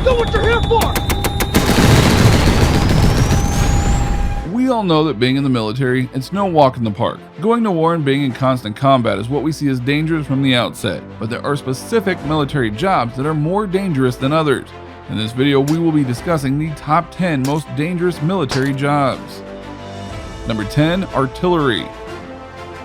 Do what you're here for! We all know that being in the military, it's no walk in the park. Going to war and being in constant combat is what we see as dangerous from the outset, but there are specific military jobs that are more dangerous than others. In this video, we will be discussing the top 10 most dangerous military jobs. Number 10, artillery.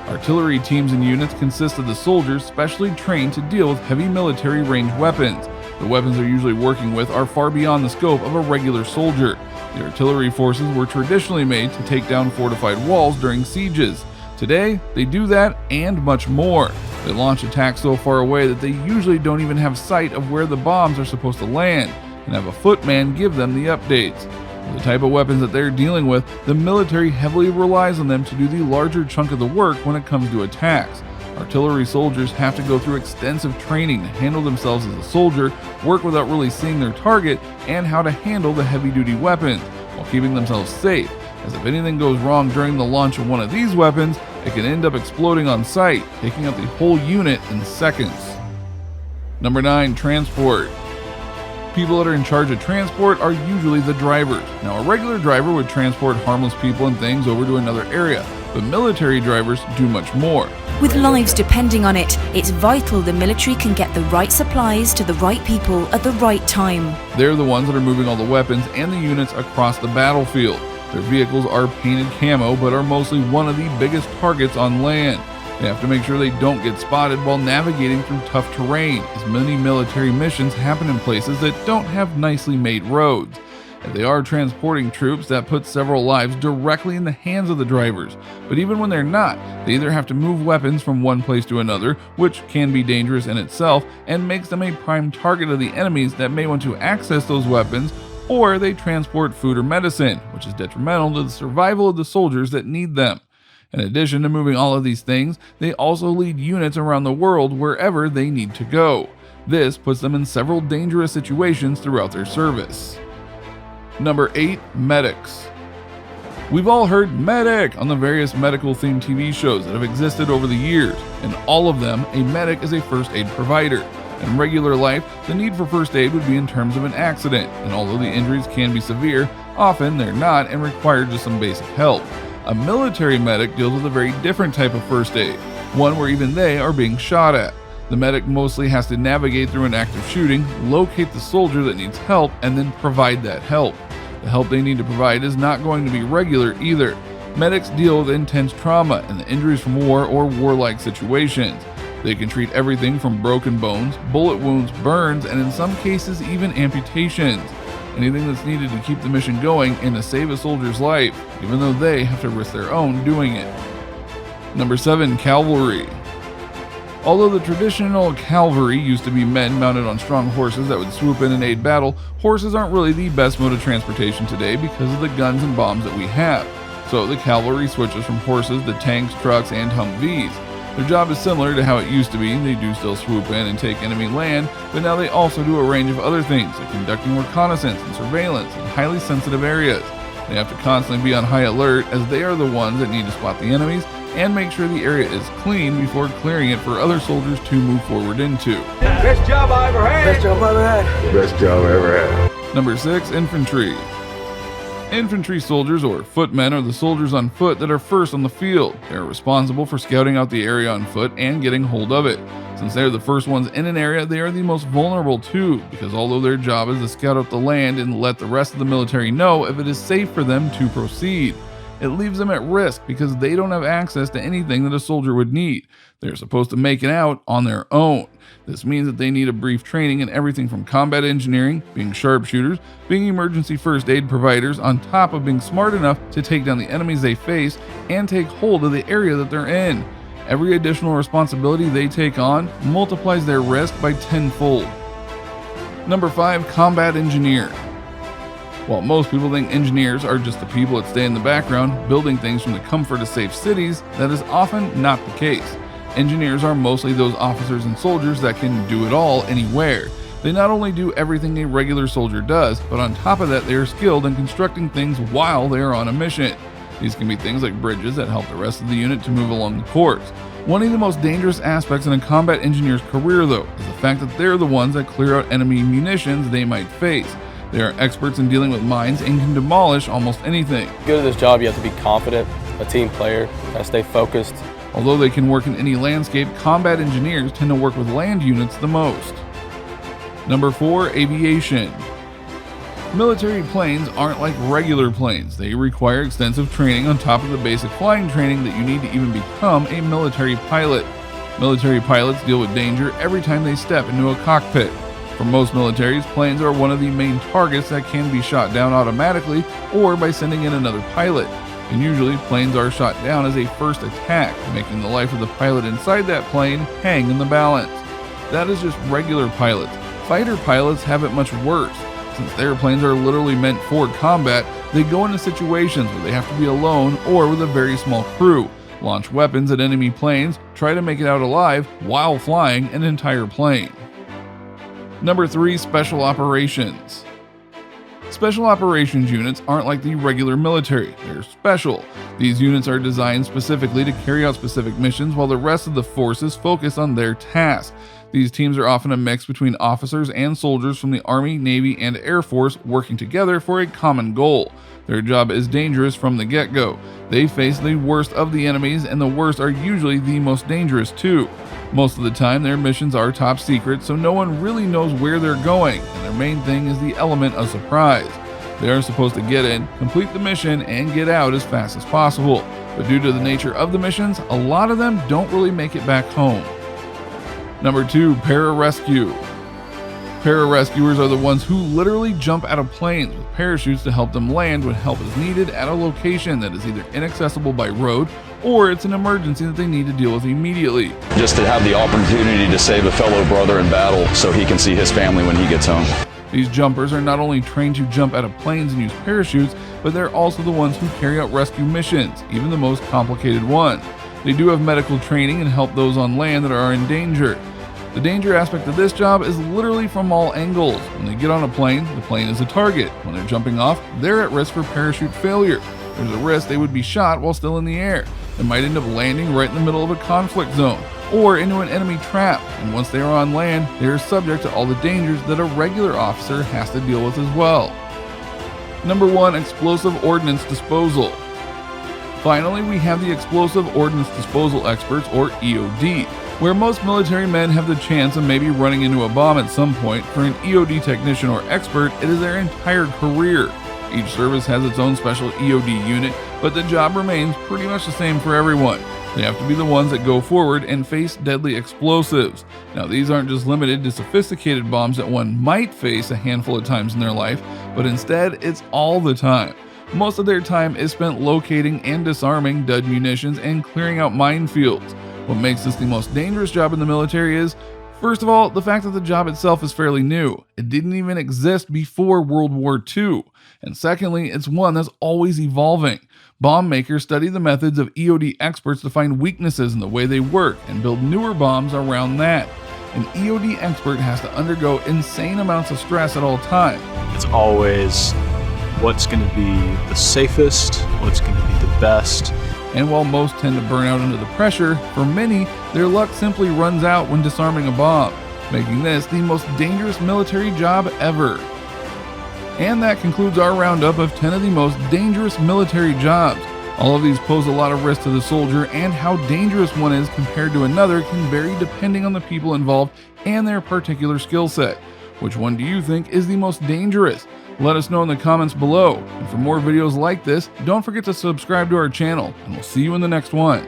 Artillery teams and units consist of the soldiers specially trained to deal with heavy military ranged weapons. The weapons they're usually working with are far beyond the scope of a regular soldier. The artillery forces were traditionally made to take down fortified walls during sieges. Today, they do that and much more. They launch attacks so far away that they usually don't even have sight of where the bombs are supposed to land, and have a footman give them the updates. For the type of weapons that they're dealing with, the military heavily relies on them to do the larger chunk of the work when it comes to attacks. Artillery soldiers have to go through extensive training to handle themselves as a soldier, work without really seeing their target, and how to handle the heavy-duty weapons, while keeping themselves safe, as if anything goes wrong during the launch of one of these weapons, it can end up exploding on sight, taking out the whole unit in seconds. Number 9, transport. People that are in charge of transport are usually the drivers. Now, a regular driver would transport harmless people and things over to another area, but military drivers do much more. With lives depending on it, it's vital the military can get the right supplies to the right people at the right time. They're the ones that are moving all the weapons and the units across the battlefield. Their vehicles are painted camo, but are mostly one of the biggest targets on land. They have to make sure they don't get spotted while navigating through tough terrain, as many military missions happen in places that don't have nicely made roads. If they are transporting troops, that puts several lives directly in the hands of the drivers. But even when they're not, they either have to move weapons from one place to another, which can be dangerous in itself and makes them a prime target of the enemies that may want to access those weapons, or they transport food or medicine, which is detrimental to the survival of the soldiers that need them. In addition to moving all of these things, they also lead units around the world wherever they need to go. This puts them in several dangerous situations throughout their service. Number 8, medics. We've all heard medic on the various medical themed TV shows that have existed over the years. In all of them, a medic is a first aid provider. In regular life, the need for first aid would be in terms of an accident, and although the injuries can be severe, often they're not and require just some basic help. A military medic deals with a very different type of first aid, one where even they are being shot at. The medic mostly has to navigate through an active shooting, locate the soldier that needs help, and then provide that help. The help they need to provide is not going to be regular either. Medics deal with intense trauma and the injuries from war or warlike situations. They can treat everything from broken bones, bullet wounds, burns, and in some cases even amputations. Anything that's needed to keep the mission going and to save a soldier's life, even though they have to risk their own doing it. Number 7, cavalry. Although the traditional cavalry used to be men mounted on strong horses that would swoop in and aid battle, horses aren't really the best mode of transportation today because of the guns and bombs that we have. So the cavalry switches from horses to tanks, trucks, and Humvees. Their job is similar to how it used to be. They do still swoop in and take enemy land, but now they also do a range of other things like conducting reconnaissance and surveillance in highly sensitive areas. They have to constantly be on high alert as they are the ones that need to spot the enemies and make sure the area is clean before clearing it for other soldiers to move forward into. Best job I ever had! Best job I ever had! Best job I ever had. Number 6, infantry. Infantry soldiers, or footmen, are the soldiers on foot that are first on the field. They are responsible for scouting out the area on foot and getting hold of it. Since they are the first ones in an area, they are the most vulnerable too, because although their job is to scout out the land and let the rest of the military know if it is safe for them to proceed, it leaves them at risk because they don't have access to anything that a soldier would need. They're supposed to make it out on their own. This means that they need a brief training in everything from combat engineering, being sharpshooters, being emergency first aid providers, on top of being smart enough to take down the enemies they face and take hold of the area that they're in. Every additional responsibility they take on multiplies their risk by tenfold. Number 5, combat engineer. While most people think engineers are just the people that stay in the background, building things from the comfort of safe cities, that is often not the case. Engineers are mostly those officers and soldiers that can do it all anywhere. They not only do everything a regular soldier does, but on top of that they are skilled in constructing things while they are on a mission. These can be things like bridges that help the rest of the unit to move along the course. One of the most dangerous aspects in a combat engineer's career, though, is the fact that they're the ones that clear out enemy munitions they might face. They are experts in dealing with mines and can demolish almost anything. To go to this job, you have to be confident, a team player, gotta stay focused. Although they can work in any landscape, combat engineers tend to work with land units the most. Number 4, aviation. Military planes aren't like regular planes. They require extensive training on top of the basic flying training that you need to even become a military pilot. Military pilots deal with danger every time they step into a cockpit. For most militaries, planes are one of the main targets that can be shot down automatically or by sending in another pilot. And usually, planes are shot down as a first attack, making the life of the pilot inside that plane hang in the balance. That is just regular pilots. Fighter pilots have it much worse. Since their planes are literally meant for combat, they go into situations where they have to be alone or with a very small crew, launch weapons at enemy planes, try to make it out alive while flying an entire plane. Number 3, special operations. Special operations units aren't like the regular military, they're special. These units are designed specifically to carry out specific missions while the rest of the forces focus on their tasks. These teams are often a mix between officers and soldiers from the Army, Navy, and Air Force working together for a common goal. Their job is dangerous from the get-go. They face the worst of the enemies, and the worst are usually the most dangerous too. Most of the time, their missions are top secret, so no one really knows where they're going, and their main thing is the element of surprise. They are supposed to get in, complete the mission, and get out as fast as possible. But due to the nature of the missions, a lot of them don't really make it back home. Number 2, Pararescue. Pararescuers are the ones who literally jump out of planes with parachutes to help them land when help is needed at a location that is either inaccessible by road or it's an emergency that they need to deal with immediately. Just to have the opportunity to save a fellow brother in battle so he can see his family when he gets home. These jumpers are not only trained to jump out of planes and use parachutes, but they're also the ones who carry out rescue missions, even the most complicated ones. They do have medical training and help those on land that are in danger. The danger aspect of this job is literally from all angles. When they get on a plane, the plane is a target. When they're jumping off, they're at risk for parachute failure. There's a risk they would be shot while still in the air. They might end up landing right in the middle of a conflict zone or into an enemy trap, and once they are on land, they are subject to all the dangers that a regular officer has to deal with as well. Number 1, explosive ordnance disposal. Finally, we have the explosive ordnance disposal experts, or EOD. Where most military men have the chance of maybe running into a bomb at some point, for an EOD technician or expert, it is their entire career. Each service has its own special EOD unit, but the job remains pretty much the same for everyone. They have to be the ones that go forward and face deadly explosives. Now, these aren't just limited to sophisticated bombs that one might face a handful of times in their life, but instead, it's all the time. Most of their time is spent locating and disarming dud munitions and clearing out minefields. What makes this the most dangerous job in the military is, first of all, the fact that the job itself is fairly new. It didn't even exist before World War II. And secondly, it's one that's always evolving. Bomb makers study the methods of EOD experts to find weaknesses in the way they work and build newer bombs around that. An EOD expert has to undergo insane amounts of stress at all times. It's always what's going to be the safest, what's going to be the best. And while most tend to burn out under the pressure, for many, their luck simply runs out when disarming a bomb, making this the most dangerous military job ever. And that concludes our roundup of 10 of the most dangerous military jobs. All of these pose a lot of risk to the soldier, and how dangerous one is compared to another can vary depending on the people involved and their particular skill set. Which one do you think is the most dangerous? Let us know in the comments below. And for more videos like this, don't forget to subscribe to our channel, and we'll see you in the next one.